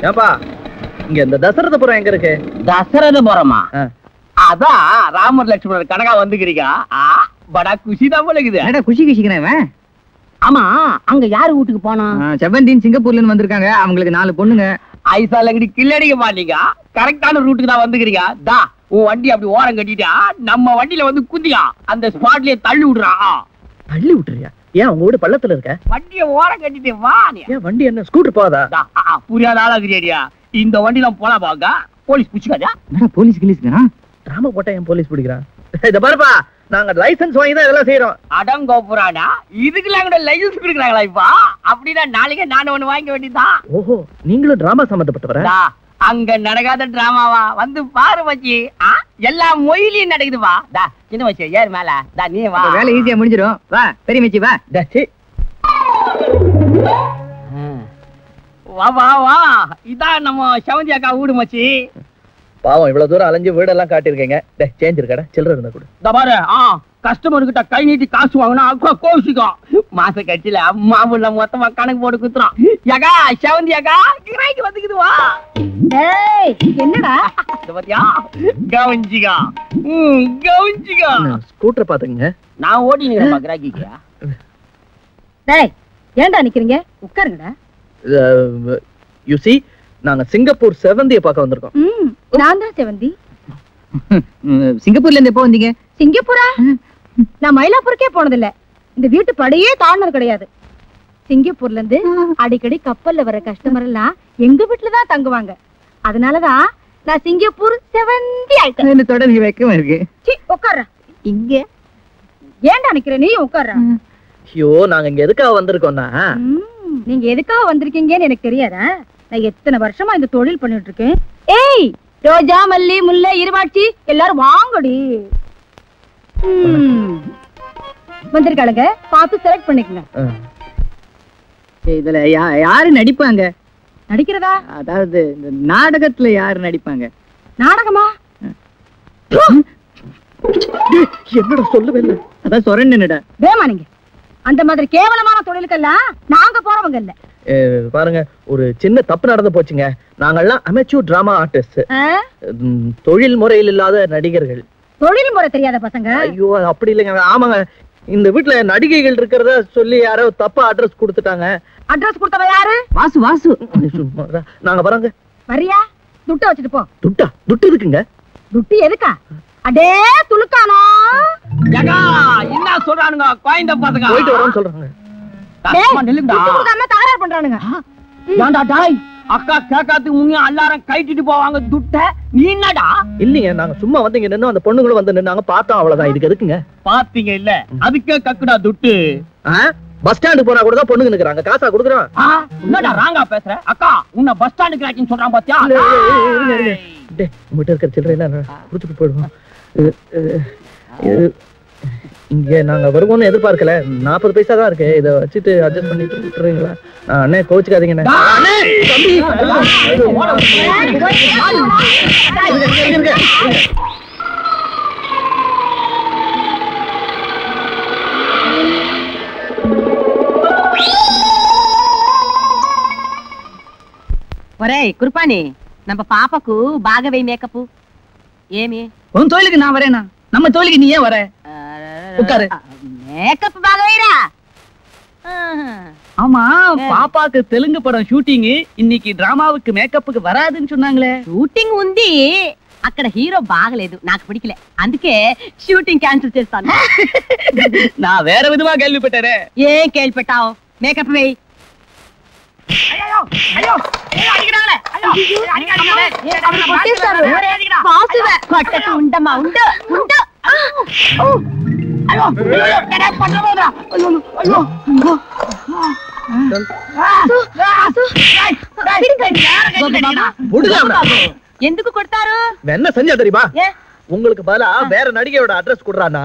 ஏப்பா இங்க இந்த தசரதபுரம் எங்க இருக்கு? தசரதபுரமா? அதான் ராமர் லட்சுமணர் கனகா வந்துக்கிறீங்க. படா குஷி தான் போலக்குது. குஷி குஷிக்கிறேன். ஆமா, அங்க யாரு வீட்டுக்கு போனா? செவன்டீன் சிங்கப்பூர்ல இருந்து வந்திருக்காங்க. அவங்களுக்கு 4 பொண்ணுங்க. ஐசாலங்கடி கில்லடிக்க மாட்டீங்க. கரெக்டான ரூட்டுக்கு தான் வந்துக்கிறீங்க. தா உன் வண்டி அப்படி ஓரம் கட்டிட்டா நம்ம வண்டியில வந்து குந்தியா அந்த ஸ்பாட்லயே தள்ளி விடுறான். தள்ளி விட்டுறியா? ஏன் உங்க வீடு பள்ளத்துல இருக்க? வண்டியை ஓரம் கட்டிட்டு வா. ஏன் வண்டி என்ன ஸ்கூட்டர் போதா? புரியாத ஆளாக்குறியா? இந்த வண்டியில போலாம் பாக்க போலீஸ் பிடிச்சிக்காதா? போலீஸ் கிளீஸ்னா டிராமா போட்டா ஏன் போலீஸ் பிடிக்கிறான்? இத பாருப்பா, நாங்க லைசென்ஸ் வாங்கி தான் இதெல்லாம் செய்யறோம். அடங்கோப்புறாடா, இதுக்கெல்லாம் கூட லைசென்ஸ் கொடுக்குறாங்களா இப்ப? அப்படின்னா நாளைக்கே நானும் ஒண்ணு வாங்க வேண்டியதான். ஓஹோ, நீங்களும் டிராமா சம்பந்தப்பட்டவரா? அங்க நடக்காத டிராமாவா? வந்து பாரு மச்சி, எல்லா மொயிலையும் நடக்குதுவா. தா சின்ன மச்சி ஏறு மேல. தா நீ வா, வேலை ஈஸியா முடிஞ்சிடும். வா பெரிய மச்சி வா. வா வா வா, இதான் நம்ம செவந்தி அக்கா வீடு மச்சி. பாவம் இவ்வளவு தூரம் அலைஞ்சு வீடெல்லாம் காட்டிருக்கீங்க. சேஞ்ச் இருக்கடா, சில்லற இருந்தா கூட. இந்த பாரு, கஸ்டமர் கிட்ட கை நீட்டி காசு வாங்கினா அக்கா கோவிச்சுக்கும். மாச கட்சியில மாமூல மொத்தமா கணக்கு போட்டு குத்துறோம். யகா செவந்தி அக்கா கிராய்க்கு வந்துக்குதுவா. என்னடா பாத்தியா? கவனிச்சிக்கா கவனிச்சிக்கா. ஸ்கூட்டர் பாத்துங்க. நான் ஓட்டினேன் கிராக்கிக்கா. டேய் ஏன்டா நிக்கிறீங்க? உட்காருங்கடா. யூ see, நாங்க சிங்கப்பூர் செவந்தியை பார்க்க வந்திருக்கோம். நான் தான் செவந்தி. சிங்கப்பூர்ல இருந்து எப்போ வந்தீங்க? சிங்கப்பூரா? நான் மயிலாப்பூருக்கே போனதில்ல. இந்த வீட்டு படியே தாண்டது கிடையாது. சிங்கப்பூர்ல இருந்து அடிக்கடி கப்பல்ல வர கஸ்டமர் எல்லாம் எங்க வீட்டுல தான் தங்குவாங்க. அதனாலதான் நான் சிங்கப்பூர் செவந்தி ஆயிட்டேன். தொடர்ந்து வைக்கமா இருக்கு. உட்கார. இங்க ஏன்டா நிக்கிற? நீ உட்கார. ஐயோ, நாங்க இங்க எதுக்காக வந்திருக்கோம்னா, நீங்க எதுக்காக வந்திருக்கீங்கன்னு எனக்கு தெரியாதா? நான் எத்தனை வருஷமா இந்த தொழில் பண்ணிட்டு இருக்கேன். ஏய் ரோஜா மல்லி முல்லை இருவாட்சி எல்லாரும் வாங்கடி. வந்திருக்காளுங்க, பார்த்து செலக்ட் பண்ணிக்கங்க. இதுல யாரு நடிப்பாங்க? நடிக்கிறதா? அதாவது இந்த நாடகத்துல யாரு நடிப்பாங்க? நாடகமா? என்னடா சொல்லவே இல்லை. அதான் சொரண்டா. வேமா நீங்க அந்த மாதிரி கேவலமான தொழிலுக்கெல்லாம் நாங்க போறவங்க இல்ல. பாருங்க, ஒரு சின்ன தப்பு நடந்து போச்சுங்க. நாங்கெல்லாம் அமெச்சூர் டிராமா ஆர்டிஸ்ட், தொழில் முறையில் இல்லாத நடிகர்கள். தொழில் முறை தெரியாத பசங்க? ஐயோ அப்படி இல்லைங்க. ஆமாங்க, இந்த வீட்டுல நடிகைகள் இருக்கிறத சொல்லி யாரோ தப்பா அட்ரஸ் கொடுத்துட்டாங்க. அட்ரஸ் கொடுத்தவ யாரு? வாசு. வாசு நாங்க வரோங்க. வரியா? துட்ட வச்சுட்டு போ. துட்டா? துட்டு இருக்குங்க. துட்டு எதுக்கா? அடே துலுக்கானோ. யகா என்ன சொல்றானுங்க? கோயந்த பாத்துங்க. போயிட்டு வரோம்னு சொல்றாங்க. தகராறு பண்றானுங்க. ஏண்டா டாய், அக்கா கேட்காதுக்கு முன்ன எல்லாரும் கைட்டிட்டு போவாங்க துட்ட. நீ என்னடா? இல்லைங்க, நாங்க சும்மா வந்து இங்க நின்னு அந்த பொண்ணுங்களும் வந்து நின்னாங்க, பார்த்தோம், அவ்வளவுதான். இதுக்கு எதுக்குங்க? பாத்தீங்க இல்ல, அதுக்கே கக்குடா துட்டு. பஸ் ஸ்டாண்டு போனா கூட தான் பொண்ணுங்க நிக்கிறாங்க, காசா கொடுக்குறோம். என்னடா ராங்கா பேசுற? அக்கா உன்னை பஸ் ஸ்டாண்டுக்கு ராக்கின்னு சொல்றான் பாத்தியா? உங்ககிட்ட இருக்கிற சில்லறை எல்லாம் கொடுத்துட்டு போயிடுவோம். இங்க நாங்க வருவோம்னு எதிர்பார்க்கல. 40 பைசா தான் இருக்கு. இதை வச்சுட்டு அட்ஜஸ்ட் பண்ணிட்டு விட்டுறீங்களா? அண்ணே கோச்சுக்காதீங்க. ఒరే కుర్పాని நம்ம பாப்பாக்கு பாகவே மேக்கப் ஏமே உன் தொழிலுக்கு நான் வரேனா? நம்ம தொழிலுக்கு நீ ஏன் வர? உட்காரு. மேக்கப் பாகவேரா? ஆமா, பாப்பாக்கு தெலுங்கு படம் ஷூட்டிங், இன்னைக்கு டிராமாவுக்கு மேக்கப்புக்கு வராதுன்னு சொன்னாங்களே. షూటింగ్ ఉంది, అక్కడ హీరో బాగలేదు, నాకు పిడికలే, అందుకే షూటింగ్ క్యాన్సిల్ చేస్తాను. நான் வேற விதமா கேள்விப்பட்டேனே. ఏం కేల్పెట్టావు? మేకప్ వేయి. అయ్యో అయ్యో అడిగినాలే. అయ్యో అడిగినాలే. వాసువే కొట్టకు ఉండమ్మా, ఉండు ఉండు. అయ్యో నేను పట్టలేదురా. అయ్యో అయ్యో ఎందుకు కొడతారు? என்ன செஞ்சா தெரியுமா? உங்களுக்கு பதிலா வேற நடிகையோட அட்ரஸ் கொடுறானா,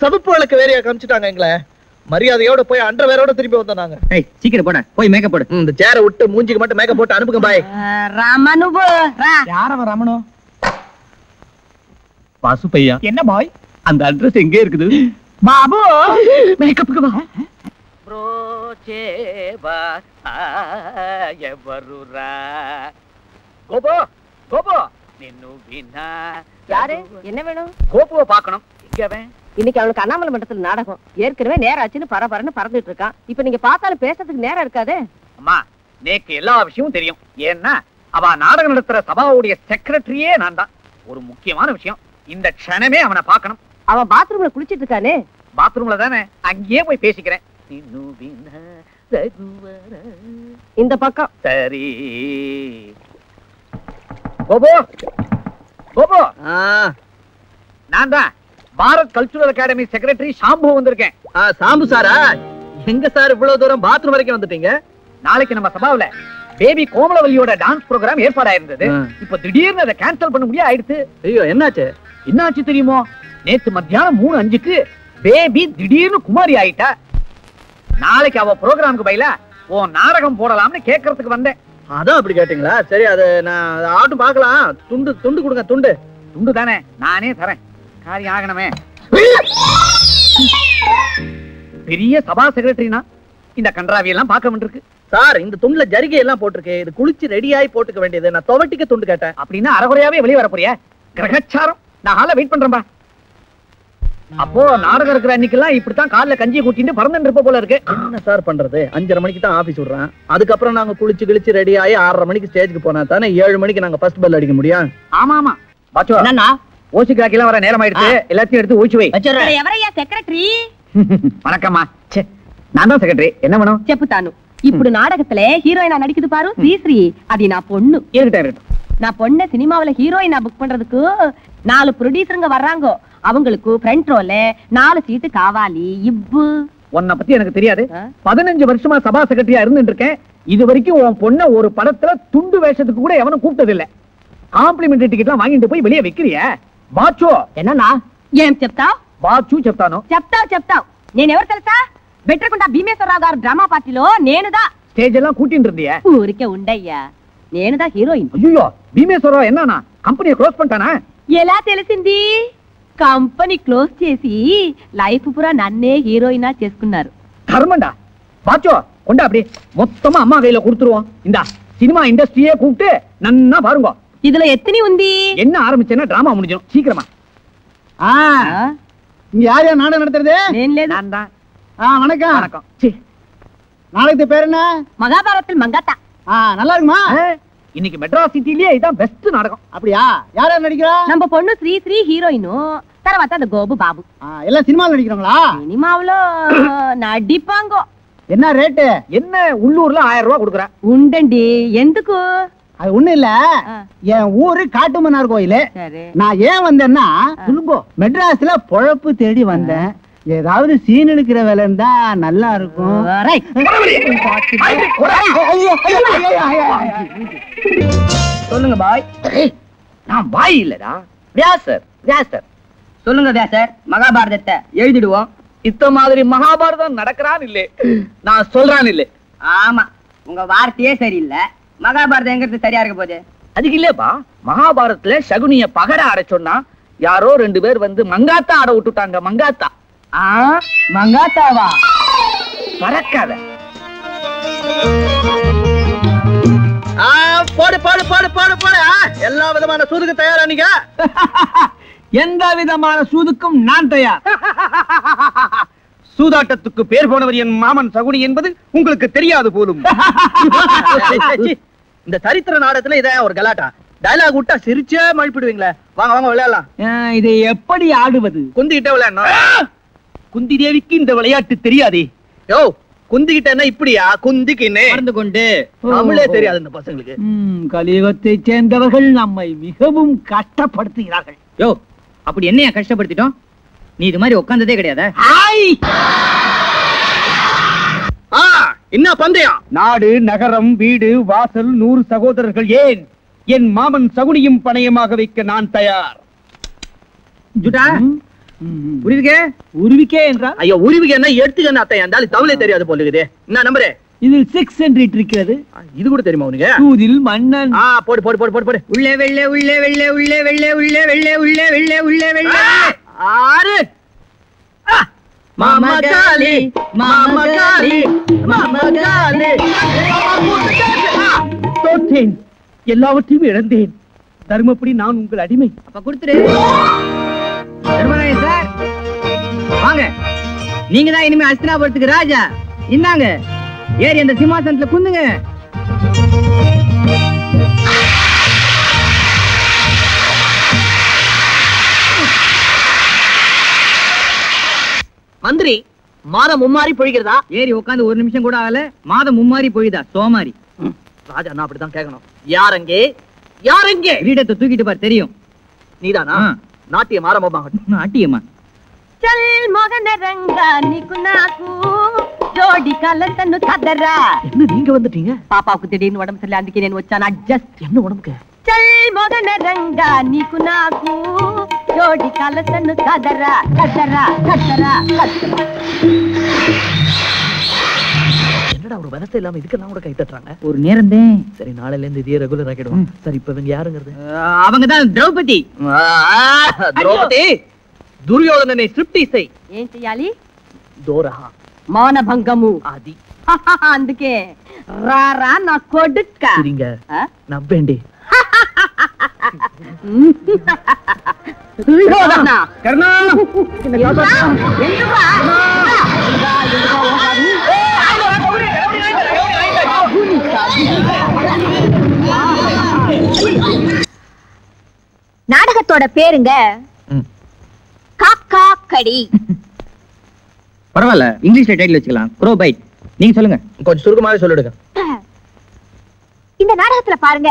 சதுப்பு வழக்கு வேறையா காமிச்சிட்டாங்க எங்களை. மரியாதையோட போய் அண்டர் வேரோட திருப்பி வந்தோம் நாங்க. சீக்கிரம் போட, போய் மேக்கப் போடு. இந்த சேரை விட்டு மூஞ்சிக்கு மட்டும் மேக்கப் போட்டு அனுப்புங்க. பாய். ராமனு யாரவன் ரமணு? வாசு பையா. என்ன பாய்? அந்த அட்ரஸ் எங்க இருக்குது? பாபு மேக்கப்புக்கு வா. బ్రోచేవా ఎవరురా கோபு கோபு யாரு என்ன வேணும்? கோபுவை பார்க்கணும். இங்க அவன் இன்னைக்கு அவனுக்கு அண்ணாமலை மண்டபத்துல நாடகம் ஏற்கனவே நேரம் ஆச்சுன்னு பரபரன்னு பறந்துட்டு இருக்கான். இப்ப நீங்க பார்த்தாலும் பேசுறதுக்கு நேரம் இருக்காதே. அம்மா நேக்கு எல்லா விஷயமும் தெரியும். ஏன்னா அவ நாடகம் நடத்துற சபாவுடைய செக்ரட்டரியே நான் தான். ஒரு முக்கியமான விஷயம், இந்த க்ஷணமே அவனை பார்க்கணும். அவன் பாத்ரூம்ல குளிச்சிட்டு இருக்கானே. பாத்ரூம்ல தானே, அங்கேயே போய் பேசிக்கிறேன். இந்த பக்கம். சரி கோபு கோபு, நான் தான் Bharat cultural academy secretary shampoo வந்திருக்கேன். சாம்பு சாரா? எங்க சார் இவ்வளவு தூரம் பாத்ரூம் வரைக்கும் வந்துட்டீங்க? நாளைக்கு நம்ம சபாவுல பேபி கோமலவல்லியோட டான்ஸ் ப்ரோகிராம் ஏற்பாடாயிருந்தது. இப்ப திடீர்னு அதை கேன்சல் பண்ண முடியாது ஆயிடுச்சு. ஐயோ, என்னாச்சு? என்னாச்சு தெரியுமோ? நேத்து மத்தியானம் 3:05க்கு பேபி திடீர்னு குமாரி ஆயிட்டா. நாளைக்கு அவ ப்ரோகிராமுக்கு பயில ஓ நாடகம் போடலாம்னு கேட்கறதுக்கு வந்தேன். அதான் அப்படி கேட்டீங்களா? சரி, அது நான் ஆட்டும் பார்க்கலாம். துண்டு துண்டு கொடுங்க. துண்டு துண்டு தானே, நானே தரேன். காரியம் ஆகணுமே. பெரிய சபா செக்ரட்டரினா இந்த கன்றாவி எல்லாம் பார்க்க வேண்டியிருக்கு. சார், இந்த துண்டுல ஜரிகை எல்லாம் போட்டிருக்கு. இது குளிச்சு ரெடியாயி போட்டுக்க வேண்டியது. நான் துவட்டிக்க துண்டு கேட்டேன். அப்படின்னா அரைகுறையாவே வெளியே வர போறியா? கிரகச்சாரம். நான் ஹால வெயிட் பண்றேன்பா. அப்போ நாடகம் இருக்கிற அன்னைக்கெல்லாம் இப்படித்தான் காலைல கஞ்சியை கூட்டிட்டு பறந்துட்டு இருப்ப போல இருக்கு. என்ன சார் பண்றது? 5:30 மணிக்கு தான் ஆபீஸ் விடுறேன். அதுக்கப்புறம் நாங்க குளிச்சு கிழிச்சு ரெடி ஆகி 6:30 மணிக்கு ஸ்டேஜுக்கு போனா தானே 7 மணிக்கு நாங்க ஃபர்ஸ்ட் பெல் அடிக்க முடியும். ஆமா ஆமா பாச்சு, என்னன்னா ஓசி கிராக்கெல்லாம் வர நேரம் ஆயிடுச்சு. எல்லாத்தையும் எடுத்து ஊச்சி வை. ఎవరయ్యా సెక్రటరీ? வணக்கம்மா. நான் தான் செக்ரட்டரி. என்ன வேணும்? చెప్పుతాను. ఇప్పుడు నాటకத்திலே హీరోయినా నడిக்குது பாரு, శ్రీశ్రీ. అది నా பொண்ணு. இருக்கட்டும். நான் பொண்ணை சினிமாவுல ஹீரோயினா புக் பண்றதுக்கு 4 ப்ரொடியூசருங்க வர்றாங்க. அவங்களுக்கு ஃப்ரண்ட் ரோல 4 சீட்டு காவாலி. இப்பு உன்னை பத்தி எனக்கு தெரியாது. 15 வருஷமா சபா செக்ரட்டரியா இருந்துட்டு இருக்கேன். இது வரைக்கும் உன் பொண்ண ஒரு படத்துல துண்டு வேஷத்துக்கு கூட எவனும் கூப்பிட்டது இல்ல. காம்ப்ளிமெண்டரி டிக்கெட்லாம் வாங்கிட்டு போய் வெளியே வைக்கிறிய బాచు. என்னன்னா ఏం చెప్తావ్? బాచు చెప్తాను. చెప్తావ్. నేనెవరు తెలుసా? బెట్రకుంట భీమేశ్వరరావు గారు డ్రామా పార్టీలో నేనుదా స్టేజ్ எல்லாம் கூட்டிட்டு இருந்தியா? ఊరికే ఉండయ్యా, నేనుదా హీరోయిన్. అయ్యో, భీమేశ్వరరావు ఎన్నానా కంపెనీ క్లోజ్ పంటానా? ఎలా తెలిసింది? కంపెనీ క్లోజ్ చేసి లైఫ్ పురా నన్నే హీరోయినా చేసుకున్నారు. கர்மண்டா. பாச்சோ கொண்டா, அப்படி மொத்தமா அம்மா கையில கொடுத்துருவோம். இந்த சினிமா இண்டஸ்ட்ரியே கூப்பிட்டு நன்னா பாருங்க. இதுல எத்தனை உந்தி? என்ன ஆரம்பிச்சேன்னா டிராமா முடிஞ்சிடும் சீக்கிரமா. இங்க யார் யார் நாடகம் நடத்துறது? நான் தான். வணக்கம். வணக்கம். நாளைக்கு பேர் என்ன? மகாபாரத்தில் மங்காத்தா. நல்லா இருக்குமா? இன்னைக்கு மெட்ராஸ் சிட்டிலேயே இதான் பெஸ்ட் நாடகம். அப்படியா? யார் யார் நடிக்கிறா? நம்ம பொண்ணு ஸ்ரீ ஹீரோயினும், తర్వాత அந்த கோபு பாபு. எல்லாம் சினிமாவில் நடிக்கிறாங்களா? சினிமாவுல நடிப்பாங்க. என்ன ரேட்டு? என்ன உள்ளூர்ல 1000 ரூபாய் கொடுக்குறேன். உண்டண்டி. ఎందుకు? அது ஒண்ணு இல்ல, என் ஊரு காட்டுமன்னார் கோயிலு. நான் ஏன் வந்தேன்னா, மெட்ராஸ்ல பொழப்பு தேடி வந்தேன். ஏதாவது சீன் எடுக்கிற வேலை இருந்தா நல்லா இருக்கும். சொல்லுங்க பாய். நான் பாய் இல்லடா, வியாசர். வியாசர் சொல்லுங்க வியாசர், மகாபாரதத்தை எழுதிடுவோம். இத்த மாதிரி மகாபாரதம் நடக்கிறான் இல்ல, நான் சொல்றான் இல்ல. ஆமா, உங்க வார்த்தையே சரியில்லை. மகாபாரதம் எங்கிறது சரியா இருக்க போகுது? அதுக்கு இல்லப்பா, மகாபாரதத்துல சகுனிய பகட ஆட சொன்னா யாரோ 2 பேர் வந்து மங்காத்தா ஆட விட்டுட்டாங்க. மங்காத்தா. மங்காத்தாவா? பறக்காத. போடு போடு போடு போடு போடு. எல்லா விதமான சூதுக்கு தயாரா நீங்க? எந்த விதமான சூதுக்கும் நான் தயார். சூதாட்டத்துக்கு பேர் போனவர் என் மாமன் சகுனி என்பது உங்களுக்கு தெரியாது போலும். இந்த சரித்திர நாடகத்துல இத ஒரு கலாட்டா. டயலாக் விட்டா சிரிச்சே மழுப்பிடுவீங்களே. வாங்க வாங்க விளையாடலாம். இதை எப்படி ஆடுவது? குந்திக்கிட்ட விளையாடணும். குந்தி தேவிக்கு இந்த விளையாட்டு தெரியாதே. யோ, குந்திக்கிட்ட என்ன இப்படியா? குந்திக்கின்னு நடந்து கொண்டு தமிழே தெரியாது இந்த பசங்களுக்கு. கலியுகத்தை சேர்ந்தவர்கள் நம்மை மிகவும் கஷ்டப்படுத்துகிறார்கள். யோ, அப்படி என்னையா கஷ்டப்படுத்திட்டோம்? நீ இது மாதிரி உட்கார்ந்ததே கிடையாது. என்ன பந்தயம்? நாடு, நகரம், வீடு, வாசல், 100 சகோதரர்கள், ஏன் என் மாமன் சகுனியும் பணயமாக வைக்க நான் தயார். ஜுட்டா உருவிக்கே. உருவிக்கே என்றால்? ஐயோ, உருவிக்கே என்ன எடுத்துக்க அத்தையா? இருந்தாலும் தமிழே தெரியாது போல இருக்குது. என்ன நம்பரு? இதில் 6 என்று இருக்கிறது. இது கூட தெரியுமா உனக்கு? தூதில் மன்னன். போடு போடு போடு போடு போடு. உள்ளே வெள்ளே உள்ளே வெள்ளே உள்ளே வெள்ளே உள்ளே வெள்ளே உள்ளே வெள்ளே உள்ளே வெள்ளே. 6. மாமா காளி மாமா காளி மாமா காளி. எல்லாவற்றையும் இழந்தேன். தர்மப்படி நான் உங்கள் அடிமை. அப்ப கொடுத்துரு. தர்மராயன் சார் வாங்க. நீங்க தான் இனிமே அஸ்தினாபுரத்துக்கு ராஜா. இந்தாங்க ஏறி அந்த சிம்மாசனத்துல குந்துங்க. மந்திரி, மாதம் மும்மாறி பொழிகிறதா? ஏறி உட்காந்து ஒரு நிமிஷம் கூட ஆகல, மாதம் மும்மாறி பொழிதா? சோமாரி. ராஜா நான் அப்படிதான் கேட்கணும். யாரங்கே யாரங்கே? கிரீடத்தை தூக்கிட்டு பார், தெரியும். நீதானா? நாட்டியம் ஆரம்பமாகட்டும். நாட்டியமா? చల్ మగన రంగా నీకు నాకు జోడి కలతను కదరా. என்ன நீங்க வந்துட்டீங்க? పాపాకు திடீர்னு உடம்பு சரியில்லை, అందుకే నేను వచ్చాను. అడ్జస్ట్. என்ன உடம்புக்கு? చల్ మగన రంగా నీకు నాకు జోడి కలతను కదరా కదరా కదరా కదరా. என்னடா ஒரு வனத்தை இல்லாம இதுக்கெல்லாம் கூட கை தட்டுறாங்க? ஒரு நேரம் தான். சரி, நாளைல இருந்து இதே ரெகுலர் ஆக்கிடுவோம். சரி, இப்ப இவங்க யாருங்கிறது? அவங்க தான் திரௌபதி. திரௌபதி துரியோதனனை ஸ்ட்ரிப்டீஸை ఏం చెయ్యాలి? దోరహ మానభంగము. అది అందుకే రారా నా కొడుక్క. சரிங்க, நம்பேண்டி. దుర్యోధన கர்ணா ఎందుకురా? நாடகத்தோட பேருங்க காக்கா கடி. பரவாயில்ல, இங்கிலீஷ்ல டைட்டில் வச்சுக்கலாம். Grow byte. நீங்க சொல்லுங்க. கொஞ்சம் சுருக்கமாவே சொல்லிடுங்க. இந்த நாடகத்துல பாருங்க,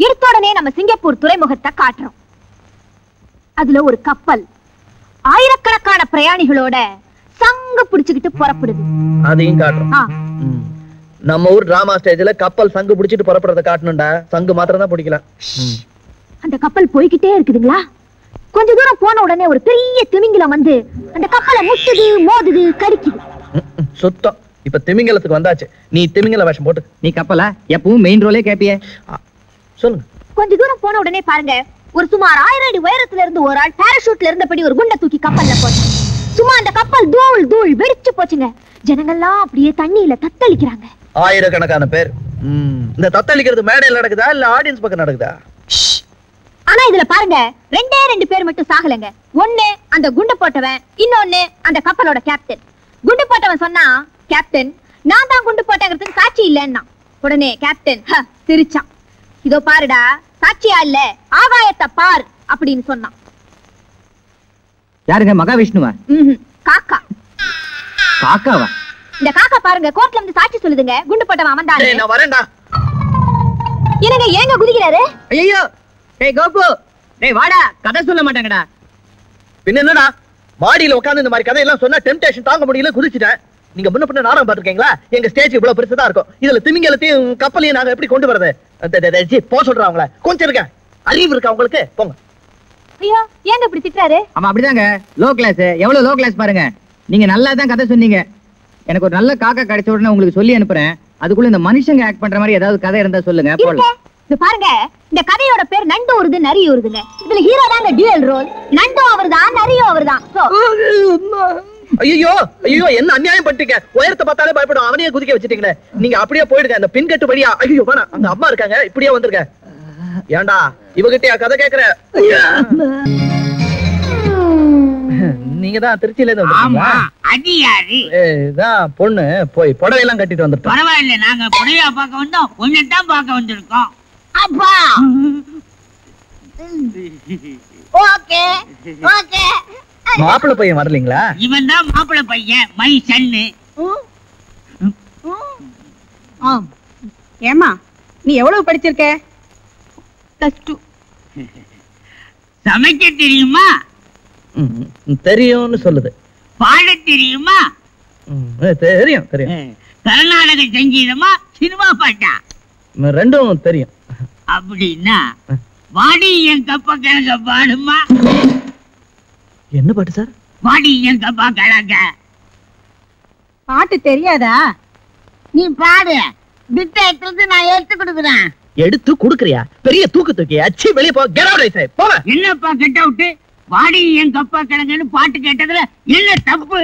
எடுத்தோடனே நம்ம சிங்கப்பூர் துறைமுகத்தை காட்டுறோம். அதுல ஒரு கப்பல் ஆயிரக்கணக்கான பிரயாணிகளோட சங்கு பிடிச்சுக்கிட்டு புறப்படுது. அதையும் காட்டுறோம். நம்ம ஊர் டிராமா ஸ்டேஜ்ல கப்பல் சங்கு பிடிச்சிட்டு புறப்படுறத காட்டணும்டா. சங்கு மாத்திரம் தான் பிடிக்கல. அந்த கப்பல் போய்கிட்டே இருக்குதுங்களா? கொஞ்ச தூரம் போன உடனே ஒரு பெரிய திமிங்கலம் வந்து அந்த கப்பலை முட்டுது, மோதுது, கடிக்குது. சுத்தம். இப்ப திமிங்கலத்துக்கு வந்தாச்சு. நீ திமிங்கல வேஷம் போட்டு. நீ கப்பலா? எப்பவும் மெயின் ரோலே கேப்பியே. சொல்லுங்க. கொஞ்ச தூரம் போன உடனே பாருங்க, ஒரு சுமார் 1000 அடி உயரத்துல இருந்து ஒரு ஆள் பாராசூட்ல இருந்தபடி ஒரு குண்டை தூக்கி கப்பல்ல போச்சு. சும்மா அந்த கப்பல் தூள் தூள் வெடிச்சு போச்சுங்க. ஜனங்கள்லாம் அப்படியே தண்ணியில தத்தளிக்கிறாங்க. ஆயிரக்கணக்கான பேர். இந்த தத்தளிக்கிறது மேடையில் நடக்குதா இல்ல ஆடியன்ஸ் பக்கம் நடக்குதா? ஆனா இதுல பாருங்க, 2 பேர் மட்டும் சாகலங்க. ஒண்ணு அந்த குண்டு போட்டவன், இன்னொன்னு அந்த கப்பலோட கேப்டன். குண்டு போட்டவன் சொன்னா, கேப்டன் நான் தான் குண்டு போட்டேங்கிறதுக்கு சாட்சி இல்லைன்னா. உடனே கேப்டன் சிரிச்சான். இதோ பாருடா, சாட்சியா இல்ல, ஆகாயத்தை பார் அப்படின்னு சொன்னான். யாருங்க? மகாவிஷ்ணுவா? காக்கா. காக்காவா? இந்த காக்கா பாருங்க, கோர்ட்ல இருந்து சாட்சி சொல்லுதுங்க. குண்டு போட்டவன் அவன் தான். நான் வரேன்டா. என்னங்க ஏங்க குதிக்கிறாரு? ஐயோ, டேய் கோபு, டேய் வாடா, கதை சொல்ல மாட்டாங்கடா. பின்ன என்னடா, மாடியில உட்கார்ந்து இந்த மாதிரி கதையெல்லாம் சொன்னா டெம்டேஷன் தாங்க முடியல, குதிச்சிட்டேன். நீங்க முன்ன பின்ன நாடகம் பாத்துருக்கீங்களா? எங்க ஸ்டேஜ் இவ்வளவு பெருசுதான் இருக்கும். இதுல திமிங்கலத்தையும் கப்பலையும் நாங்க எப்படி கொண்டு வரது? போ சொல்றாங்களே, கொஞ்சம் இருக்க அறிவு இருக்கா உங்களுக்கு? போங்க. ஐயோ, ஏங்க இப்படி திட்டுறாரு? ஆமா, அப்படிதாங்க. Low class. எவ்வளவு லோ கிளாஸ் பாருங்க. நீங்க நல்லா தான் கதை சொன்னீங்க. எனக்கு ஒரு நல்ல காக்கா கிடைச்ச உடனே உங்களுக்கு சொல்லி அனுப்புறேன். அதுக்குள்ள இந்த மனுஷங்க ஆக்ட் பண்ற மாதிரி ஏதாவது கதை இருந்தா சொல்லுங்க. போலாம். இது பாருங்க, இந்த கதையோட பேர் நண்டு ஊருது நரி ஊருதுங்க. இதுல ஹீரோ தாங்க டியூயல் ரோல். நண்டு அவர்தான், நரியும் அவர்தான். ஐயோ ஐயோ, என்ன அநியாயம் பண்ணிட்டீங்க. உயரத்தை பார்த்தாலே பயப்படும், அவனையே குதிக்க வச்சுட்டீங்களே. நீங்க அப்படியே போயிடுங்க அந்த பின்கட்டு வழியா. ஐயோ வேணாம், அங்க அம்மா இருக்காங்க, இப்படியே வந்துருங்க. ஏண்டா இவகிட்டயா கதை கேக்குற? நீங்க தான் திருச்சியில இருந்து வந்தீங்களா? பொண்ணு போய் புடவை எல்லாம் கட்டிட்டு வந்துட்டோம். பரவாயில்ல, நாங்க புடவையா பார்க்க வந்தோம், கொஞ்சத்தான் பார்க்க வந்திருக்கோம். அப்பா ஓகே ஓகே. மாப்பிள்ளை பையன் வரலீங்களா? இவன் தான் மாப்பிள்ளை பையன், மை சன்னு. ஏமா, நீ எவ்வளவு படிச்சிருக்க? +2. சமைக்க தெரியுமா? தெரியும்னு சொல்லுது. பாட தெரியுமா? தெரியும் தெரியும். கர்நாடக சங்கீதமா, சினிமா பாட்டா? ரெண்டும் தெரியும். அப்படின்னா வாடி என் கப்ப கிழங்க பாடுமா? என்ன பாட்டு சார்? வாடி என் கப்பா கிழங்க. பாட்டு தெரியாதா? நீ பாடு, பிட்ட எடுத்து நான் எடுத்து கொடுக்குறேன். எடுத்து குடுக்கறியா? பெரிய தூக்கு தூக்கி அச்சி வெளிய போ. கெட் அவுட் ஐ போங்க. என்னப்பா கெட் அவுட்? வாடி என் கப்பா கிழங்குன்னு பாட்டு கேட்டதுல என்ன தப்பு?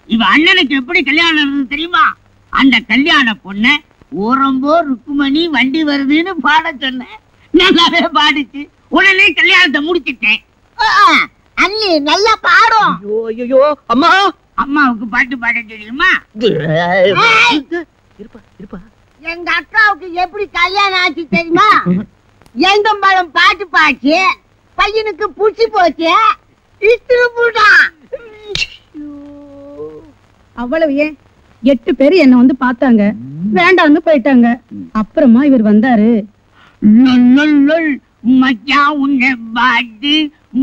இவ அண்ணனுக்கு எப்படி கல்யாணம் நடந்தது தெரியுமா? அந்த கல்யாண பொண்ண ஓரம்போ ருக்குமணி வண்டி வருதுன்னு பாட சொன்னேன். நல்லாவே பாடிச்சு. உடனே கல்யாணத்தை முடிச்சிட்டேன். அண்ணி நல்லா பாடும். ஐயோ அம்மா, அம்மாவுக்கு பாட்டு பாட தெரியுமா? இருப்பா. எங்க அக்காவுக்கு எப்படி கல்யாணம் ஆச்சு தெரியுமா? எங்கம்பாளம் பாட்டு பாச்சு, பையனுக்கு புடிச்சு போச்சு, இஸ்திரி போட்டான். அவ்வளவு ஏன் 8 பேர் என்ன வந்து பார்த்தாங்க, வேண்டான்னு போயிட்டாங்க. அப்புறமா இவர் வந்தாரு. மச்சான் உன்னை பாட்டு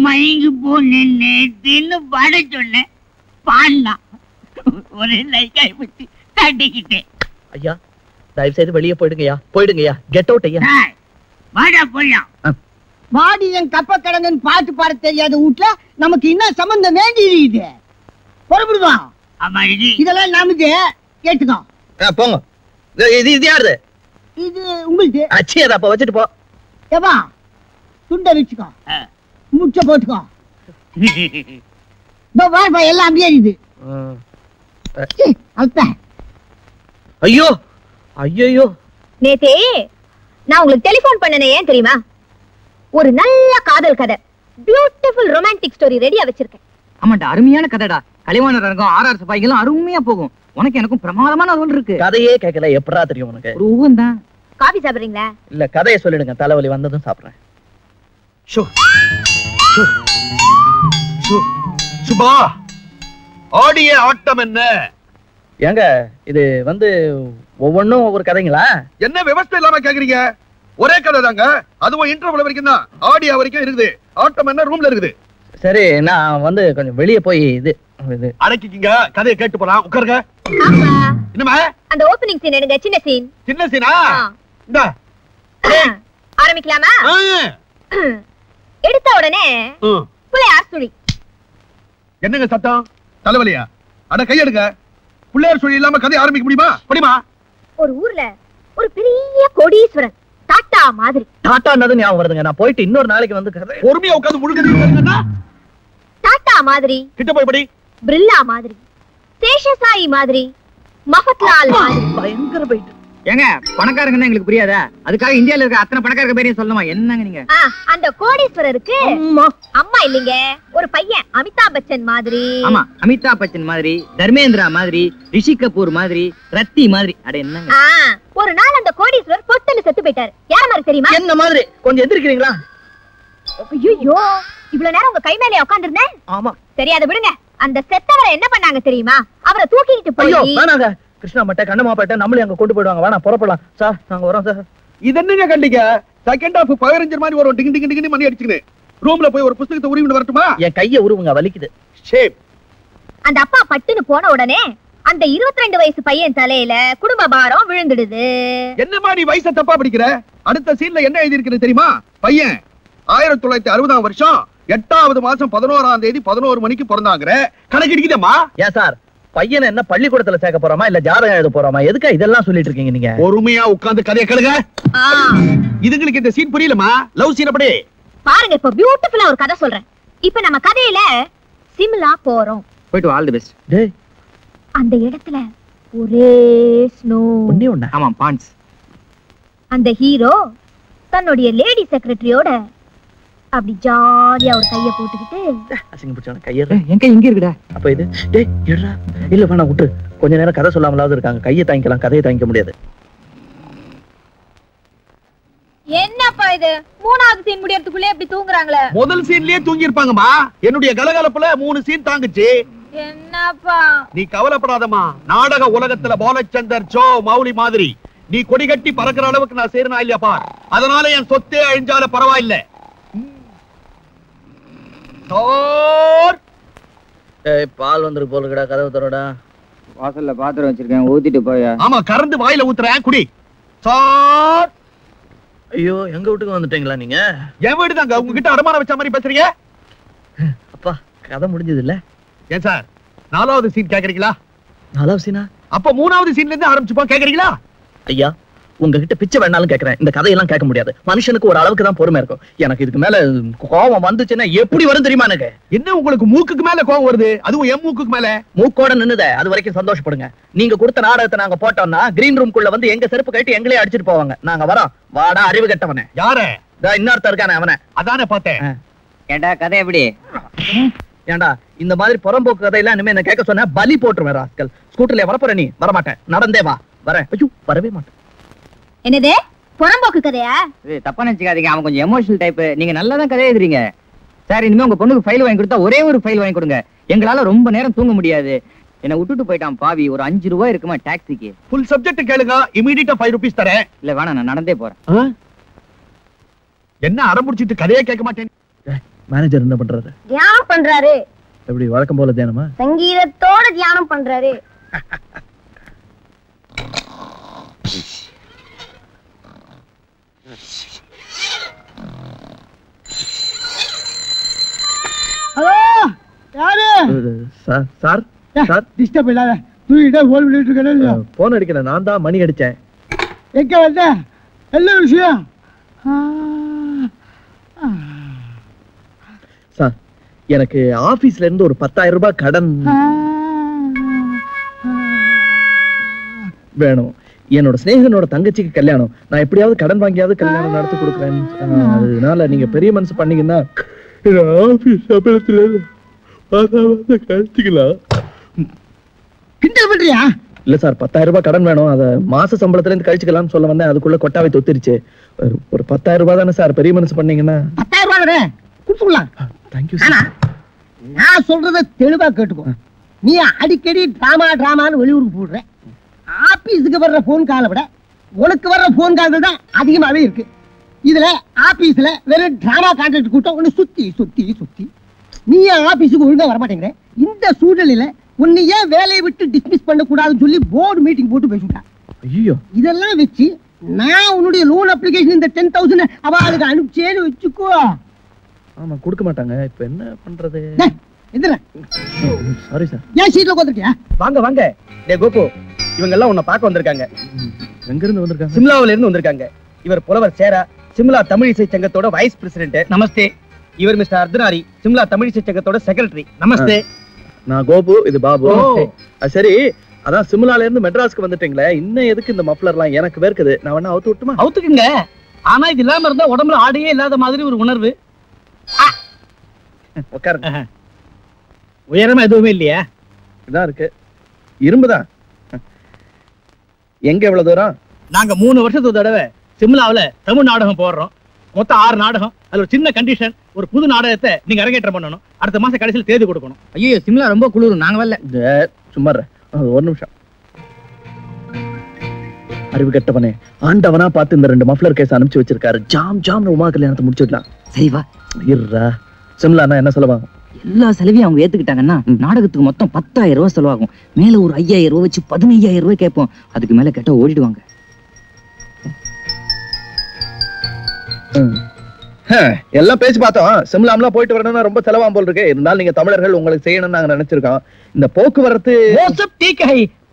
மயங்கி போனேன்னு பாட சொன்னேன். பாடினா ஒரே லைக்காய் விட்டு தட்டிக்கிட்டேன். ஐயா தயவு செய்து வெளியே போயிடுங்கய்யா. கெட் அவுட் ஐயா. வாடா போலாம். வாடி என் கப்ப கிடங்குன்னு பாட்டு பாட தெரியாத வீட்டுல நமக்கு இன்னும் சம்பந்தம் வேண்டியது. புறப்படுவான். ஆமா, இதெல்லாம் நாமது கேட்டுக்கோ. போங்க. இது யாருது? இது உங்களுக்கு. அச்சி அதை அப்ப வச்சுட்டு போ. ஏப்பா துண்டை வச்சுக்கோ, முச்ச போட்டுக்கோ. வாழ்ப்பா எல்லாம் அப்படியே இது. ஐயோ ஐயோ நேத்தே நான் உங்களுக்கு டெலிபோன் பண்ணனே ஏன் தெரியுமா? ஒரு நல்ல காதல் கதை, பியூட்டிஃபுல் ரொமான்டிக் ஸ்டோரி ரெடியா வச்சிருக்கேன். ஆமாண்டா, அருமையான கதைடா. கலைவாணர் ரங்கம் RR சபாய்களும் அருமையா போகும். உனக்கு எனக்கும் பிரமாதமான ரோல் இருக்கு. கதையே கேட்கல, எப்படா தெரியும் உனக்கு? ஒரு ஊவன் தான். காபி சாப்பிடுறீங்களா? இல்ல கதையை சொல்லிடுங்க, தலைவலி வந்ததும் சாப்பிடுறேன். சுபா, ஆடிய ஆட்டம் என்ன? ஏங்க இது ஒவ்வொன்னும் ஒவ்வொரு கதைங்களா? என்ன விவசாயம் இல்லாம கேக்குறீங்க? ஒரே கதை தாங்க, அதுவும் இன்டர்வல் வரைக்கும் தான். ஆடியா வரைக்கும் இருக்குது. ஆட்டம் என்ன ரூம்ல இருக்குது. சரி, நான் கொஞ்சம் வெளியே போய் இது அடக்கிக்கிங்க, கதையை கேட்டு போலாம். உட்காருங்க. என்னமா அந்த ஓபனிங் சீன் எடுங்க. சின்ன சீன். சின்ன சீனா? இந்த ஆரம்பிக்கலாமா? எடுத்த உடனே புள்ளையார் சுழி. என்னங்க சத்தம்? தலைவலியா? அட கையெடுங்க. புள்ளையார் சுழி இல்லாம கதை ஆரம்பிக்க முடியுமா? ஒரு ஊர்ல ஒரு பெரிய கோடீஸ்வரன், டாட்டா மாதிரி. டாட்டானது ஞாபகம் வருதுங்க. நான் போயிட்டு இன்னொரு நாளைக்கு வந்து கதை பொறுமையா உட்கார்ந்து முழுக்க. டாட்டா மாதிரி, கிட்ட போய் படி. பிர்லா மாதிரி, சேஷசாயி மாதிரி, மஃபத்லால் மாதிரி. பயங்கர போயிட்டு. ஏங்க பணக்காரங்கன்னா எங்களுக்கு புரியாதா? அதுக்காக இந்தியால இருக்க அத்தனை பணக்காரங்க பேரையும் சொல்லணுமா? என்னங்க நீங்க? அந்த கோடீஸ்வரருக்கு அம்மா இல்லைங்க, ஒரு பையன் அமிதாப் பச்சன் மாதிரி. ஆமா, அமிதாப் பச்சன் மாதிரி, தர்மேந்திரா மாதிரி, ரிஷி கபூர் மாதிரி, ரத்தி மாதிரி. அட என்னங்க? ஒரு நாள் அந்த கோடீஸ்வரர் பொட்டுன்னு செத்து போயிட்டாரு. யார மாதிரி தெரியுமா? என்ன மாதிரி? கொஞ்சம் எந்திரிக்கிறீங்களா? ஐயோ, இவ்வளவு நேரம் உங்க கை மேலே உட்கார்ந்து இருந்தேன். ஆமா. தெரியாத விடுங்க. அந்த செத்தவரை என்ன பண்ணாங்க தெரியுமா? அவரை தூக்கிட்டு போய் வேணாங்க, கிருஷ்ணா மட்டை கண்ணமாப்பேட்டை நம்மளே அங்க கொண்டு போயிடுவாங்க. வேணா, புறப்படலாம் சார், நாங்க வரோம் சார். இது என்னங்க கண்டிங்க? செகண்ட் ஹாஃப் பவர் ரேஞ்சர் மாதிரி வரும். டிங் டிங் டிங் மணி அடிச்சுக்கினு ரூம்ல போய் ஒரு புத்தகத்தை உருவிட்டு வரட்டுமா? என் கையை உருவுங்க, வலிக்குது. ஷேப். அந்த அப்பா பட்டுன்னு போன உடனே அந்த 22 வயசு பையன் தலையில குடும்ப பாரம் விழுந்துடுது. என்னமா நீ வயசை தப்பா படிக்கிற? அடுத்த சீன்ல என்ன எழுதி இருக்குது தெரியுமா? பையன் 1960ஆம் வருஷம் 8வது மாசம் 11ஆம் தேதி 11 மணிக்கு பிறந்தாங்கற கணக்கு இருக்குதேமா. ஏன் சார், பையனை என்ன பள்ளிக்கூடத்துல சேர்க்க போறோமா இல்ல ஜாதகம் எழுத போறோமா? எதுக்கா இதெல்லாம் சொல்லிட்டு இருக்கீங்க நீங்க? பொறுமையா உட்கார்ந்து கதையை கேளுங்க. இதுங்களுக்கு இந்த சீன் புரியலமா? லவ் சீன் அப்படி பாருங்க. இப்ப பியூட்டிஃபுல்லா ஒரு கதை சொல்றேன். இப்ப நம்ம கதையில சிம்லா போறோம். போய்ட்டு ஆல் தி பெஸ்ட். டேய், அந்த இடத்துல ஒரே ஸ்னோ. ஒண்ணே. ஆமா, பான்ஸ். அந்த ஹீரோ தன்னுடைய லேடி செக்ரட்டரியோட அப்படி ஜாலியா ஒரு கைய போட்டுக்கிட்டு அசிங்க பிடிச்சவன கையற. என் கை இங்க இருக்குடா. அப்ப இது டேய் எடுடா. இல்ல வேணா விட்டு, கொஞ்ச நேரம் கதை சொல்லாமலாவது இருக்காங்க. கையை தாங்கிக்கலாம், கதையை தாங்கிக்க முடியாது. என்னப்பா இது? 3வது சீன் முடியறதுக்குள்ளே இப்படி தூங்குறாங்களே. முதல் சீன்லயே தூங்கி இருப்பாங்கம்மா. என்னுடைய கலகலப்புல 3 சீன் தாங்குச்சு. என்னப்பா? நீ கவலைப்படாதம்மா. நாடக உலகத்துல பாலச்சந்தர் ஜோ மௌலி மாதிரி நீ கொடி கட்டி பறக்கிற அளவுக்கு நான் சேரனா இல்லையாப்பா. அதனால என் சொத்தே அழிஞ்சால பரவாயில்லை. பால் வந்துருக்கு போல இருக்கடா, கதவு தரடா. வாசல்ல பாத்திரம் வச்சிருக்கேன், ஊத்திட்டு போயா. ஆமா, கறந்து வாயில ஊத்துறேன், குடி. சார், ஐயோ, எங்க வீட்டுக்கு வந்துட்டீங்களா நீங்க? என் வீடு தாங்க. உங்ககிட்ட அடமான வச்ச மாதிரி பேசுறீங்க. அப்பா, கதை முடிஞ்சது இல்ல? ஏன் சார், 4வது சீன் கேக்குறீங்களா? 4வது சீனா? அப்ப 3வது சீன்ல இருந்து ஆரம்பிச்சுப்போம், கேக்குறீங்களா? ஐயா, உங்ககிட்ட பிச்சை வேணாலும் கேக்குறேன், இந்த கதையெல்லாம் கேட்க முடியாது. மனுஷனுக்கு ஒரு அளவுக்கு தான் பொறுமை இருக்கும். எனக்கு இதுக்கு மேல கோபம் வந்துச்சுன்னா எப்படி வரும் தெரியுமா? எனக்கு என்ன உங்களுக்கு மூக்குக்கு மேல கோவம் வருது? அதுவும் என் மூக்குக்கு மேல. மூக்கோட நின்னுத அது வரைக்கும் சந்தோஷப்படுங்க. நீங்க கொடுத்த நாடகத்தை நாங்க போட்டோம்னா கிரீன் ரூம்குள்ள வந்து எங்க செருப்பு கட்டி எங்களே அடிச்சிட்டு போவாங்க. நாங்க வரோம். வாடா அறிவு கட்டவனே. யாரு? இன்னொருத்த இருக்கானே அவனை. அதானே பார்த்தேன். ஏண்டா கதை எப்படி? ஏண்டா இந்த மாதிரி புறம்போக்கு கதையெல்லாம் இனிமே என்ன கேட்க சொன்ன பலி போட்டுருவேன் ராஸ்கல். ஸ்கூட்டர்ல வரப்போற நீ? வரமாட்டேன். நடந்தே வா. வரேன். ஐயோ வரவே மாட்டேன். என்னது புறம்போக்கு கதையா? தப்பா நினைச்சுக்காதீங்க, அவன் கொஞ்சம் எமோஷனல் டைப். நீங்க நல்லா தான் கதை எழுதுறீங்க சார். இனிமே உங்க பொண்ணுக்கு ஃபைல் வாங்கி கொடுத்தா ஒரே ஒரு ஃபைல் வாங்கி கொடுங்க. எங்களால ரொம்ப நேரம் தூங்க முடியாது. என்ன விட்டுட்டு போயிட்டான் பாவி. ஒரு 5 ரூபாய் இருக்குமா டாக்ஸிக்கு? ஃபுல் சப்ஜெக்ட் கேளுங்க, இமிடியேட்டா 5 ரூபீஸ் தரேன். இல்ல வேணாம், நான் நடந்தே போறேன். என்ன அடம்பிடிச்சிட்டு கதையே கேட்க மாட்டேன். மேனேஜர் என்ன பண்றாரு? தியானம் பண்றாரு. எப்படி வழக்கம் போல தியானமா? சங்கீதத்தோட தியானம் பண்றாரு. ஹலோ யாரு? சார் சார் சார் டிஸ்டர்ப் இல்லாத தூக்கிட்டே போன் பண்ணிட்டு இருக்கேன் இல்லையா? போன் அடிக்கிறேன். நான் தான் மணி அடிச்சேன். எங்க வந்த என்ன விஷயம்? சார் எனக்கு ஆபீஸ்ல இருந்து ஒரு 10,000 ரூபாய் கடன் வேணும். என்னோட ஸ்நேகனோட தங்கச்சிக்கு கல்யாணம். நான் எப்படியாவது கடன் வாங்கியாவது கல்யாணம் நடத்தி கொடுக்குறேன். அதனால நீங்க பெரிய மனசு பண்ணீங்கன்னா ஆபீஸ் சம்பளத்துல கழிச்சுக்கலாம். கிண்டல் பண்றியா? இல்ல சார் 10,000 ரூபாய் கடன் வேணும். அத மாச சம்பளத்துல இருந்து கழிச்சுக்கலாம்னு சொல்ல வந்தேன். அதுக்குள்ள கொட்டாவை தொத்திருச்சு. ஒரு 10,000 ரூபாய் தானே சார்? பெரிய மனசு பண்ணீங்கன்னா 10,000 ரூபாய் கொடுத்துக்கலாம். தேங்க்யூ ஆனா சார். நான் சொல்றத தெளிவா கேட்டுக்கோ. நீ அடிக்கடி டிராமான்னு வெளியூருக்கு போடுற. ஆபீஸுக்கு வர்ற போன் காலை விட உனக்கு வர்ற போன் கால்கள் தான் அதிகமாவே இருக்கு. இதுல ஆபீஸ்ல வெறும் டிராமா கான்ட்ராக்ட் கூட்டம் ஒண்ணு சுத்தி சுத்தி சுத்தி நீ ஆபீஸுக்கு ஒழுங்கா வரமாட்டேங்கிற. இந்த சூழ்நிலையில உன்னை ஏன் வேலையை விட்டு டிஸ்மிஸ் பண்ண கூடாதுன்னு சொல்லி போர்டு மீட்டிங் போட்டு பேசிட்டான். ஐயோ இதெல்லாம் வச்சு நான் உன்னுடைய லோன் அப்ளிகேஷன் இந்த 10,000 அவளுக்கு அனுப்பிச்சேன்னு வச்சுக்கோ. ஆமா கொடுக்க மாட்டாங்க. இப்ப என்ன பண்றது? Sorry sir. ஏன் சீட்ல உட்கார்ந்திருக்கியா? வாங்க வாங்க. டேய் கோபு, இவங்க எல்லாம் உன்னை பார்க்க வந்திருக்காங்க. எங்க இருந்து வந்திருக்காங்க? சிம்லாவில இருந்து வந்திருக்காங்க. இவர் புலவர் சேரா, சிம்லா தமிழ் இசை சங்கத்தோட வைஸ் பிரசிடென்ட். நமஸ்தே. இவர் மிஸ்டர் அர்த்தனாரி, சிம்லா தமிழ் இசை சங்கத்தோட செக்ரட்டரி. நமஸ்தே. நான் கோபு, இது பாபு. சரி, அதான் சிம்லால இருந்து மெட்ராஸ்க்கு வந்துட்டீங்களே, இன்னும் எதுக்கு இந்த மஃப்ளர்லாம்? எனக்கு வேர்க்குது. நான் வேணா அவுத்து விட்டுமா? அவுத்துக்குங்க. ஆனா இது இல்லாம இருந்தா உடம்புல ஆடையே இல்லாத மாதிரி ஒரு உணர்வு. உட்காருங்க. உயரமா எதுவுமே இல்லையா? இதான் இருக்கு. இரும்புதான். எங்க எவ்வளவு தூரம்? நாங்க 3 வருஷத்துக்கு தடவை சிம்லாவில தமிழ் நாடகம் போடுறோம். மொத்தம் 6 நாடகம். அது ஒரு சின்ன கண்டிஷன். ஒரு புது நாடகத்தை நீங்க அரங்கேற்றம் பண்ணணும். அடுத்த மாசம் கடைசியில் தேதி கொடுக்கணும். ஐயோ சிம்லா ரொம்ப குளிரும், நாங்க வரல. சும்மா ஒரு நிமிஷம். அறிவு கெட்டவனே, ஆண்டவனா பார்த்து இந்த 2 மஃப்ளர் கேஸ் அனுப்பிச்சு வச்சிருக்காரு. ஜாம் ஜாம் உமா கல்யாணத்தை முடிச்சுடலாம். சரி வா. இருடா. சிம்லானா என்ன செலவாகும்? எல்லா செலவையும் அவங்க ஏத்துக்கிட்டாங்கன்னா நாடகத்துக்கு மொத்தம் 10,000 ரூபாய் செலவாகும். மேல ஒரு 5,000 ரூபாய் வச்சு 15,000 ரூபாய் கேட்போம். அதுக்கு மேல கேட்டா ஓடிடுவாங்க. எல்லாம் பேசி பார்த்தோம். சிம்லாம்லாம் போயிட்டு வரணும்னா ரொம்ப செலவாகும் போல் இருக்கு. இருந்தாலும் நீங்க தமிழர்கள் உங்களுக்கு செய்யணும்னு நாங்க நினைச்சிருக்கோம். இந்த போக்குவரத்து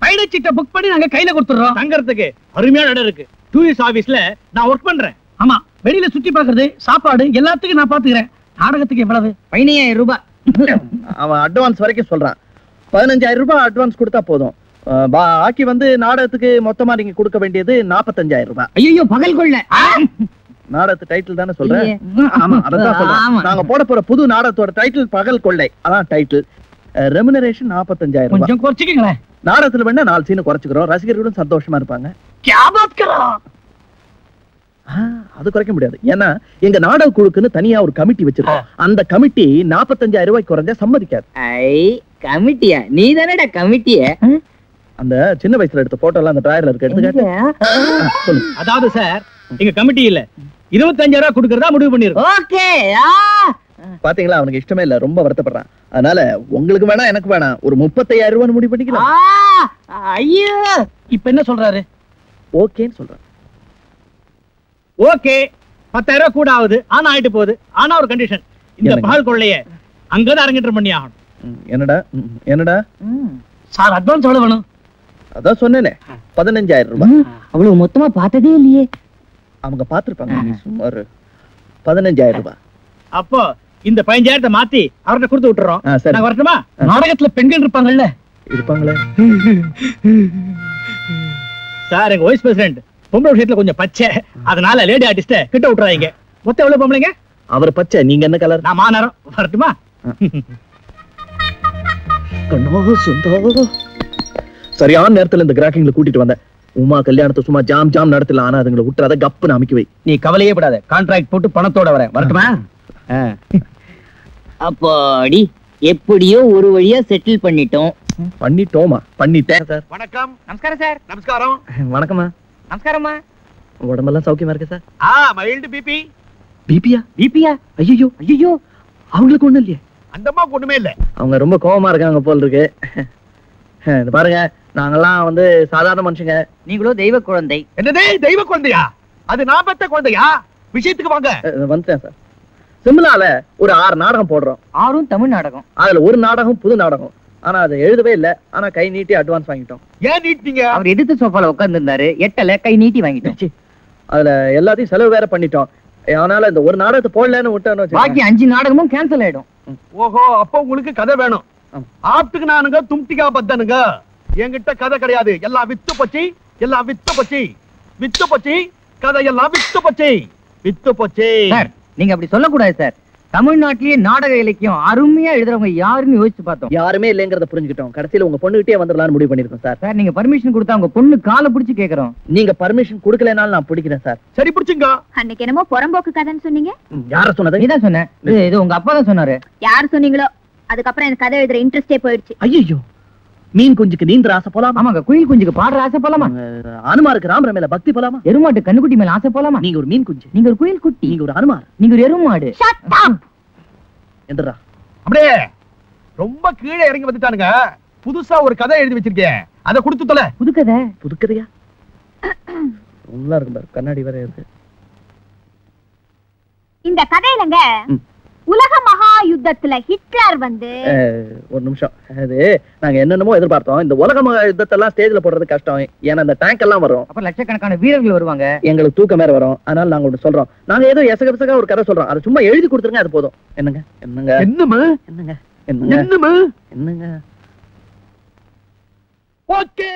பயணச்சீட்டை புக் பண்ணி நாங்க கையில கொடுத்துறோம். தங்கறதுக்கு அருமையான இடம் இருக்கு. டூரிஸ்ட் ஆபீஸ்ல நான் ஒர்க் பண்றேன். ஆமா, வெளியில சுத்தி பாக்குறது, சாப்பாடு எல்லாத்துக்கும் நான் பாத்துக்கிறேன். நாடகத்துக்கு எவ்வளவு? 15,000 ரூபாய். அவன் அட்வான்ஸ் வரைக்கும் சொல்றான். 15,000 ரூபாய் அட்வான்ஸ் கொடுத்தா போதும். பாக்கி வந்து நாடகத்துக்கு மொத்தமா நீங்க கொடுக்க வேண்டியது 45,000 ரூபாய். ஐயோ பகல் கொள்ள. நாடகத்து டைட்டில் தானே சொல்றேன். ஆமா, அதான் சொல்றேன். நாங்க போட போற புது நாடகத்தோட டைட்டில் பகல் கொள்ளை. அதான் டைட்டில். ரெமுனரேஷன் 45,000 ரூபாய். கொஞ்சம் குறைச்சிக்கங்களேன். நாடகத்துல வேணா 4 சீன் குறைச்சுக்கிறோம். ரசிகர்களும் சந்தோஷமா இருப்பாங்க. அது குறைக்க முடியாது. ஏன்னா எங்க நாடக குழுக்குன்னு தனியா ஒரு கமிட்டி வச்சிருக்கோம். அந்த கமிட்டி 45,000 ரூபாய் குறைஞ்சா சம்மதிக்காது. கமிட்டியா? நீ தானடா கமிட்டிய? அந்த சின்ன வயசுல எடுத்த போட்டோ எல்லாம் அந்த டிராயர்ல இருக்கு. எடுத்துக்காட்டு சொல்லு. அதாவது சார், எங்க கமிட்டி இல்ல 25,000 ரூபாய் கொடுக்கறதா முடிவு பண்ணிருக்கோம். ஓகே. பாத்தீங்களா, அவனுக்கு இஷ்டமே இல்ல. ரொம்ப வருத்தப்படுறான். அதனால உங்களுக்கு வேணா எனக்கு வேணாம், ஒரு 35,000 ரூபாய் முடிவு பண்ணிக்கலாம். ஐயோ இப்ப என்ன சொல்றாரு? ஓகேன்னு சொல்றான். ஓகே, 10,000 ரூபாய் கூட ஆகுது. ஆனா ஆயிட்டு போகுது. ஆனா ஒரு கண்டிஷன், இந்த பகல் கொள்ளைய அங்கதான் அரங்கேற்றம் பண்ணி ஆகணும். என்னடா என்னடா சார், அட்வான்ஸ் எவ்வளவு வேணும்? அதான் சொன்னேனே 15,000 ரூபாய். அவ்வளவு மொத்தமா பார்த்ததே இல்லையே. அவங்க பாத்துருப்பாங்க. நீ சுமார் 15,000 ரூபாய். அப்போ இந்த 15,000 மாத்தி அவர்கிட்ட கொடுத்து விட்டுறோம். சரி. நான் வரட்டுமா? நாடகத்துல பெண்கள் இருப்பாங்கல்ல? இருப்பாங்களே சார், எங்க வைஸ் பிரசிடென்ட் பொம்பளை விஷயத்துல கொஞ்சம் பச்சை, அதனால லேடி ஆர்டிஸ்ட கிட்ட விட்டுறாங்க. மொத்தம் எவ்வளவு பொம்பளைங்க? அவர் பச்சை, நீங்க என்ன கலர்? நான் மாநரம். வரட்டுமா? சரியான நேரத்துல இந்த கிராக்கிங்ல கூட்டிட்டு வந்தேன். உமா கல்யாணத்தை சும்மா ஜாம் ஜாம் நடத்தல. ஆனா அதுங்களை விட்டுறாத, கப்புன்னு அமைக்க வை. நீ கவலையே படாத, கான்ட்ராக்ட் போட்டு பணத்தோட வரேன். வரட்டுமா? அப்பாடி, எப்படியோ ஒரு வழியா செட்டில் பண்ணிட்டோம். பண்ணிட்டோமா? பண்ணிட்டேன் சார். வணக்கம். நமஸ்காரம் சார். நமஸ்காரம். வணக்கம்மா. நமஸ்காரம்மா. உடம்பெல்லாம் சௌக்கியமா இருக்கு சார்? Mild BP. பிபியா? பிபியா? ஐயோ ஐயோ, அவங்களுக்கு ஒண்ணும் இல்லையே. அந்தம்மா ஒண்ணுமே இல்ல. அவங்க ரொம்ப கோவமா இருக்காங்க போல் இருக்கு. இது பாருங்க, நாங்கெல்லாம் வந்து சாதாரண மனுஷங்க. நீங்களோ தெய்வ குழந்தை. என்னதே தெய்வ குழந்தையா? அது நான் பெத்த குழந்தையா? விஷயத்துக்கு வாங்க. வந்துட்டேன் சார். சிம்லால ஒரு 6 நாடகம் போடுறோம். 6 தமிழ் நாடகம். அதுல ஒரு நாடகம் புது நாடகம். ஆனா அதை எழுதவே இல்ல. ஆனா கை நீட்டி அட்வான்ஸ் வாங்கிட்டோம். ஏன் நீட்டீங்க? அவர் எதிர்த்து சோஃபால உட்கார்ந்து இருந்தாரு, எட்டல கை நீட்டி வாங்கிட்டோம். அதுல எல்லாத்தையும் செலவு வேற பண்ணிட்டோம். அதனால இந்த ஒரு நாடகத்தை போடலன்னு விட்டோன்னு பாக்கி 5 நாடகமும் கேன்சல் ஆயிடும். ஓஹோ, அப்ப உங்களுக்கு கதை வேணும். ஆப்டுக்கு நானுங்க தும்டிகா பத்தனுங்க. என்கிட்ட கதை கிடையாது. எல்லாம் வித்து போச்சு, எல்லாம் வித்து போச்சு, வித்து போச்சு, கதை எல்லாம் வித்து போச்சு, வித்து போச்சு. சார், நீங்க அப்படி சொல்லக்கூடாது சார். தமிழ்நாட்டிலேயே நாடக இலக்கியம் அருமையா எழுதுறவங்க யாருன்னு யோசிச்சு பார்த்தோம். யாருமே இல்லைங்கிறத புரிஞ்சுக்கிட்டோம். கடைசியில உங்க பொண்ணுகிட்டே வந்துடலாம்னு முடிவு பண்ணிருக்கோம் சார். சார், நீங்க பர்மிஷன் கொடுத்தா உங்க பொண்ணு காலை பிடிச்சு கேக்குறோம். நீங்க பர்மிஷன் கொடுக்கலனாலும் நான் பிடிக்கிறேன் சார். சரி, பிடிச்சுங்க. அன்னைக்கு என்னமோ புறம்போக்கு கதைன்னு சொன்னீங்க. யார சொன்னது? நீதான் சொன்ன. இது உங்க அப்பா தான் சொன்னாரு. யார் சொன்னீங்களோ, அதுக்கப்புறம் எனக்கு கதை எழுதுற இன்ட்ரெஸ்டே போயிடுச்சு. ஐயோ, மீன் குஞ்சுக்கு நீந்திர ஆசை போலாமா? ஆமாங்க, குயில் குஞ்சுக்கு பாடுற ஆசை போலாமா? அனுமாருக்கு ராமர மேல பக்தி போலாமா? எருமாட்டு கண்ணுக்குட்டி மேல ஆசை போலாமா? நீங்க ஒரு மீன் குஞ்சு, நீங்க ஒரு குயில் குட்டி, நீங்க ஒரு அனுமார், நீங்க ஒரு எருமாடு. என்றா அப்படியே ரொம்ப கீழே இறங்கி வந்துட்டானுங்க. புதுசா ஒரு கதை எழுதி வச்சிருக்கேன், அதை கொடுத்து தொலை. புதுக்கதை? புதுக்கதையா? நல்லா இருக்கு பாரு, கண்ணாடி வேற இருக்கு. இந்த கதையிலங்க உலக மகா யுத்தத்துல ஹிட்லர் வந்து ஒரு நிமிஷம். அது நாங்க என்னென்னமோ எதிர்பார்த்தோம். இந்த உலக மகா யுத்தத்தெல்லாம் ஸ்டேஜ்ல போடுறது கஷ்டம். ஏன்னா இந்த டேங்க் எல்லாம் வரும், அப்புறம் லட்சக்கணக்கான வீரர்கள் வருவாங்க, எங்களுக்கு தூக்கம் வேற வரும். அதனால நாங்க ஒண்ணு சொல்றோம். நாங்க ஏதோ எசகபசகா ஒரு கதை சொல்றோம். அதை சும்மா எழுதி கொடுத்துருங்க, அது போதும். என்னங்க என்னங்க என்னமா என்னங்க என்னங்க என்னமா என்னங்க? ஓகே.